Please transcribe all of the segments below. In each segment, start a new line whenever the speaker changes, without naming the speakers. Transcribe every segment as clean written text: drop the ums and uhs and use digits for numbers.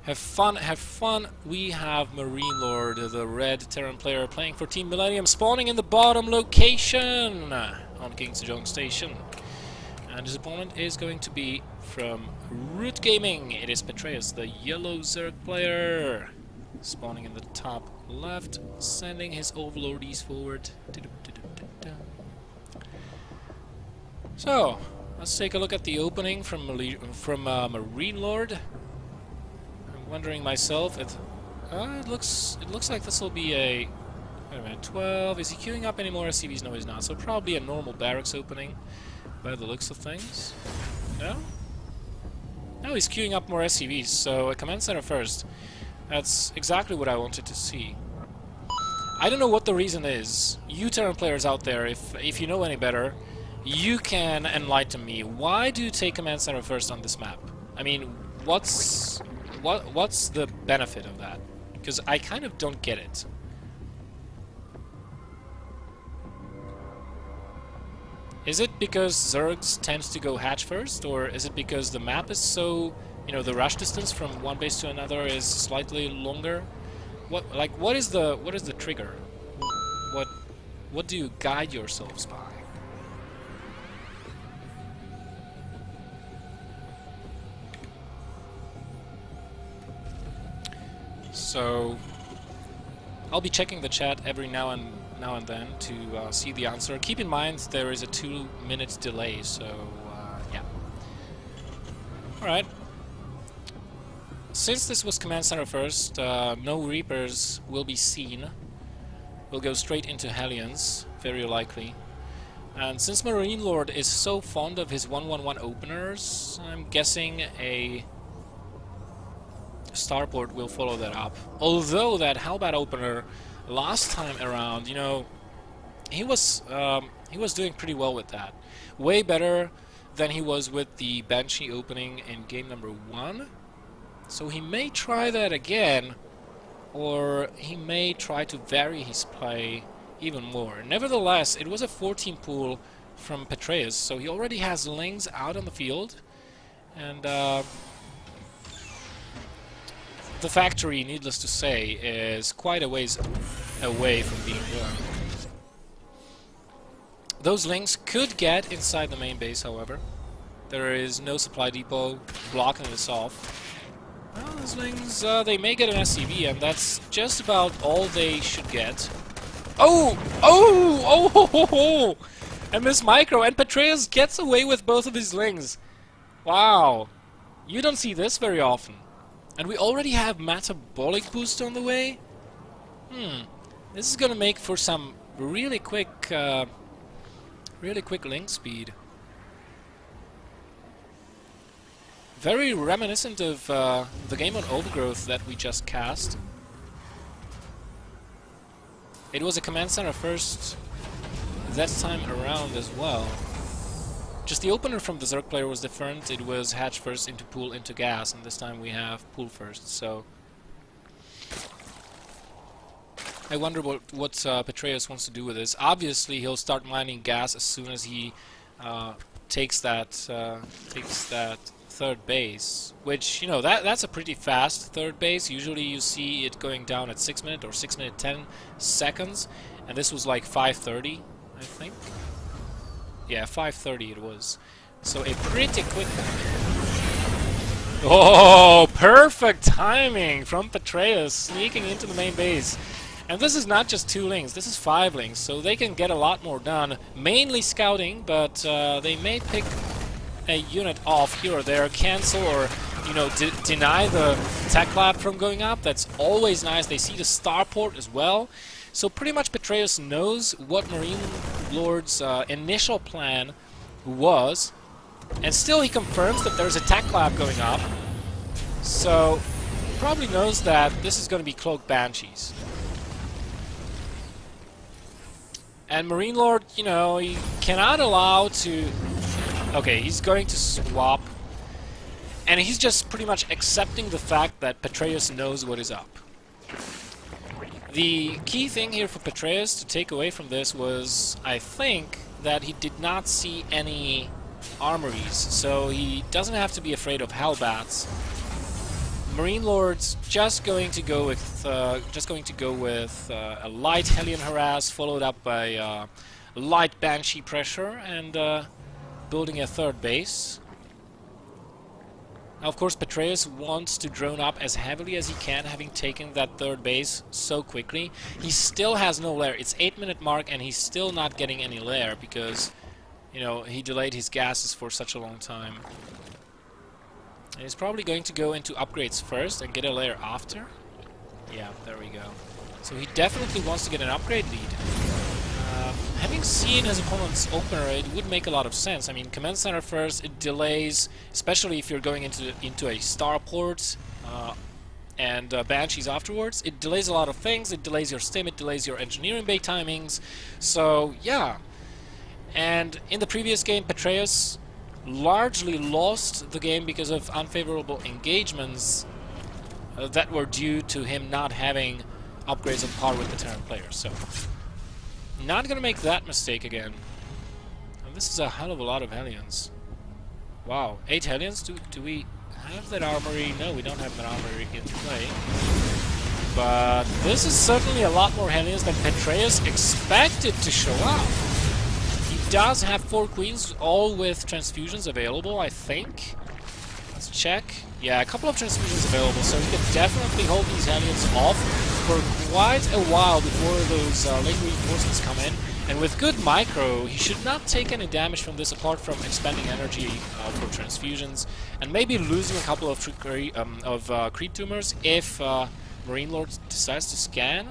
Have fun, have fun. We have MarineLord, the red Terran player, playing for Team Millennium, spawning in the bottom location on King's Jong Station. And his opponent is going to be from Root Gaming. It is Petraeus, the yellow Zerg player, spawning in the top left, sending his overlordies forward. So, let's take a look at the opening from MarineLord. Wondering myself, it looks like this will be a, wait a minute, 12. Is he queuing up any more SCVs? No, he's not. So probably a normal barracks opening by the looks of things. No? No, he's queuing up more SCVs. So a command center first. That's exactly what I wanted to see. I don't know what the reason is. You Terran players out there, if you know any better, you can enlighten me. Why do you take command center first on this map? I mean, what's the benefit of that? Because I kind of don't get it. Is it because Zergs tends to go hatch first, or is it because the map is so, you know, the rush distance from one base to another is slightly longer? What is the trigger? What do you guide yourselves by? So I'll be checking the chat every now and then to see the answer. Keep in mind there is a 2-minute delay, so yeah. Alright. Since this was command center first, no Reapers will be seen. We'll go straight into Hellions, very likely. And since MarineLord is so fond of his 1-1-1 openers, I'm guessing a Starport will follow that up. Although that Hellbat opener last time around, you know, he was doing pretty well with that. Way better than he was with the Banshee opening in game number 1. So he may try that again, or he may try to vary his play even more. Nevertheless, it was a 14 pool from Petraeus, so he already has Lings out on the field, and the factory, needless to say, is quite a ways away from being done. Those Lings could get inside the main base, however. There is no supply depot blocking this off. Well, those Lings, they may get an SCV, and that's just about all they should get. Oh! Oh! Oh! Ho, ho, ho. And Miss Micro, and Petraeus gets away with both of his Lings. Wow. You don't see this very often. And we already have metabolic boost on the way. This is gonna make for some really quick link speed. Very reminiscent of the game on Overgrowth that we just cast. It was a command center first that time around as well. Just the opener from the Zerg player was different. It was hatch first into pool into gas, and this time we have pool first. So I wonder what Petraeus wants to do with this. Obviously, he'll start mining gas as soon as he takes that third base, which, you know, that's a pretty fast third base. Usually you see it going down at 6 minutes or 6 minutes 10 seconds, and this was like 5:30, I think. Yeah, 5:30 it was. So a pretty quick one. Oh, perfect timing from Petraeus sneaking into the main base. And this is not just 2 Lings, this is 5 Lings, so they can get a lot more done. Mainly scouting, but they may pick a unit off here or there, cancel or, you know, deny the tech lab from going up. That's always nice. They see the starport as well. So pretty much Petraeus knows what MarineLord's initial plan was, and still he confirms that there's a tech lab going up. So probably knows that this is going to be cloaked Banshees. And MarineLord, you know, he cannot allow to... Okay, he's going to swap, and he's just pretty much accepting the fact that Petraeus knows what is up. The key thing here for Petraeus to take away from this was, I think, that he did not see any armories, so he doesn't have to be afraid of Hellbats. MarineLord's just going to go with a light Hellion harass followed up by light Banshee pressure and building a third base. Now, of course, Petraeus wants to drone up as heavily as he can, having taken that third base so quickly. He still has no lair. It's 8-minute mark, and he's still not getting any lair because, you know, he delayed his gases for such a long time. And he's probably going to go into upgrades first and get a lair after. Yeah, there we go. So he definitely wants to get an upgrade lead. Having seen his opponent's opener, it would make a lot of sense. I mean, command center first, it delays, especially if you're going into a starport and Banshees afterwards. It delays a lot of things. It delays your stim, it delays your engineering bay timings. So, yeah. And in the previous game, Petraeus largely lost the game because of unfavorable engagements that were due to him not having upgrades on par with the Terran players. So, not gonna make that mistake again. And this is a hell of a lot of Hellions. Wow, 8 Hellions? Do we have that armory? No, we don't have that armory into play. But this is certainly a lot more Hellions than Petraeus expected to show up. He does have 4 Queens, all with transfusions available, I think. Let's check. Yeah, a couple of transfusions available, so he could definitely hold these Hellions off for quite a while before those late reinforcements come in. And with good micro, he should not take any damage from this apart from expending energy for transfusions and maybe losing a couple of creep tumors if MarineLord decides to scan.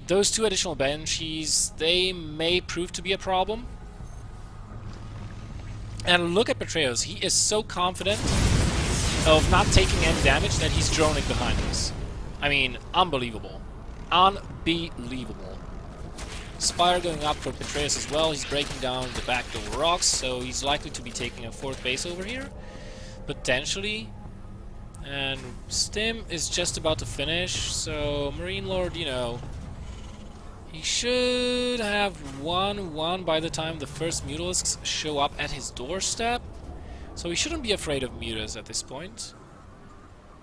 Those 2 additional Banshees, they may prove to be a problem. And look at Petraeus, he is so confident of not taking any damage that he's droning behind us. I mean, unbelievable. Unbelievable. Spire going up for Petraeus as well. He's breaking down the backdoor rocks, so he's likely to be taking a 4th base over here. Potentially. And Stim is just about to finish, so MarineLord, you know, he should have 1-1 by the time the first Mutalisks show up at his doorstep. So he shouldn't be afraid of mutas at this point.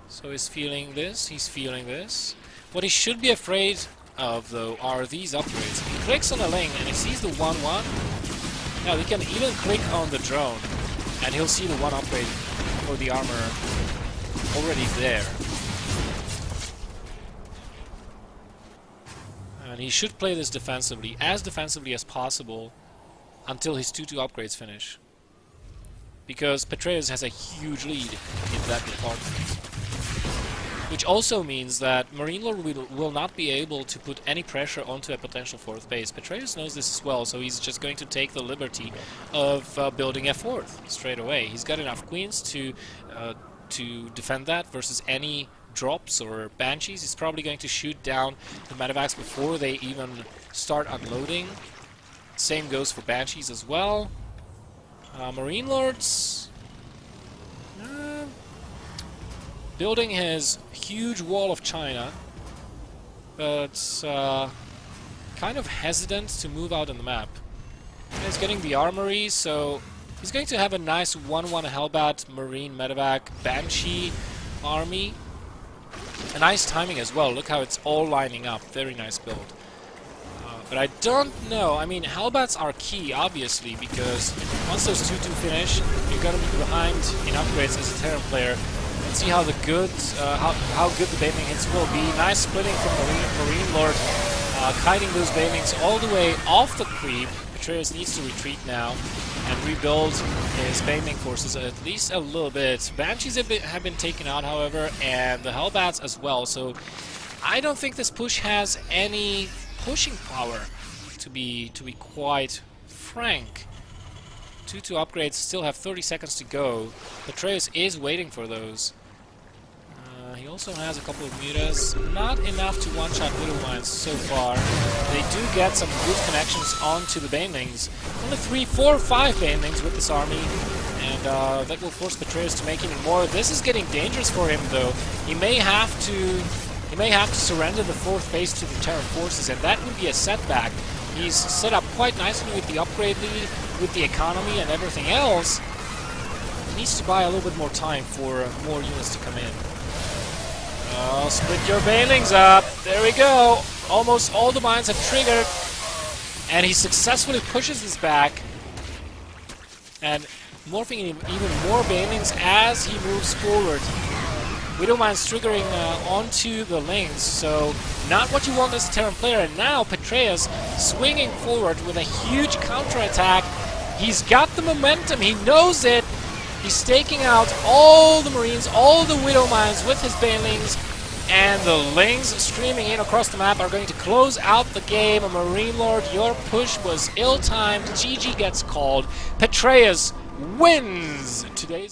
So he's feeling this, he's feeling this. What he should be afraid of, though, are these upgrades. If he clicks on a link and he sees the 1-1, now he can even click on the drone and he'll see the 1 upgrade for the armor already there. And he should play this defensively as possible, until his 2-2 upgrades finish. Because Petraeus has a huge lead in that department. Which also means that MarineLord will not be able to put any pressure onto a potential 4th base. Petraeus knows this as well, so he's just going to take the liberty of building a 4th straight away. He's got enough Queens to defend that versus any drops or Banshees. He's probably going to shoot down the medevacs before they even start unloading. Same goes for Banshees as well. MarineLord's building his huge wall of China, but kind of hesitant to move out on the map. He's getting the armory, so he's going to have a nice 1-1 Hellbat, Marine, Medevac, Banshee army. A nice timing as well. Look how it's all lining up. Very nice build. But I don't know. I mean, Hellbats are key, obviously, because once those 2-2 finish, you're gonna be behind in upgrades as a Terran player. Let's see how the good, how good the Baneling hits will be. Nice splitting from MarineLord, kiting those Banelings all the way off the creep. Petraeus needs to retreat now and rebuild his Baneling forces at least a little bit. Banshees have been taken out, however, and the Hellbats as well. So I don't think this push has any pushing power, to be quite frank. 2-2 upgrades still have 30 seconds to go. Petraeus is waiting for those. He also has a couple of mutas. Not enough to one-shot Widow Mines so far. They do get some good connections onto the Banelings. Only 3, 4, 5 Banelings with this army, and that will force Petraeus to make even more. This is getting dangerous for him, though. He may have to surrender the 4th base to the Terran forces, and that would be a setback. He's set up quite nicely with the upgrade lead, with the economy and everything else. He needs to buy a little bit more time for more units to come in. Oh, split your banelings up. There we go. Almost all the mines have triggered. And he successfully pushes this back. And morphing in even more banelings as he moves forward. Widow Mine's triggering onto the lanes, so not what you want as a Terran player. And now Petraeus swinging forward with a huge counterattack. He's got the momentum, he knows it. He's taking out all the Marines, all the Widow Mines with his banelings. And the lanes streaming in across the map are going to close out the game. MarineLord, your push was ill-timed. GG gets called. Petraeus wins today's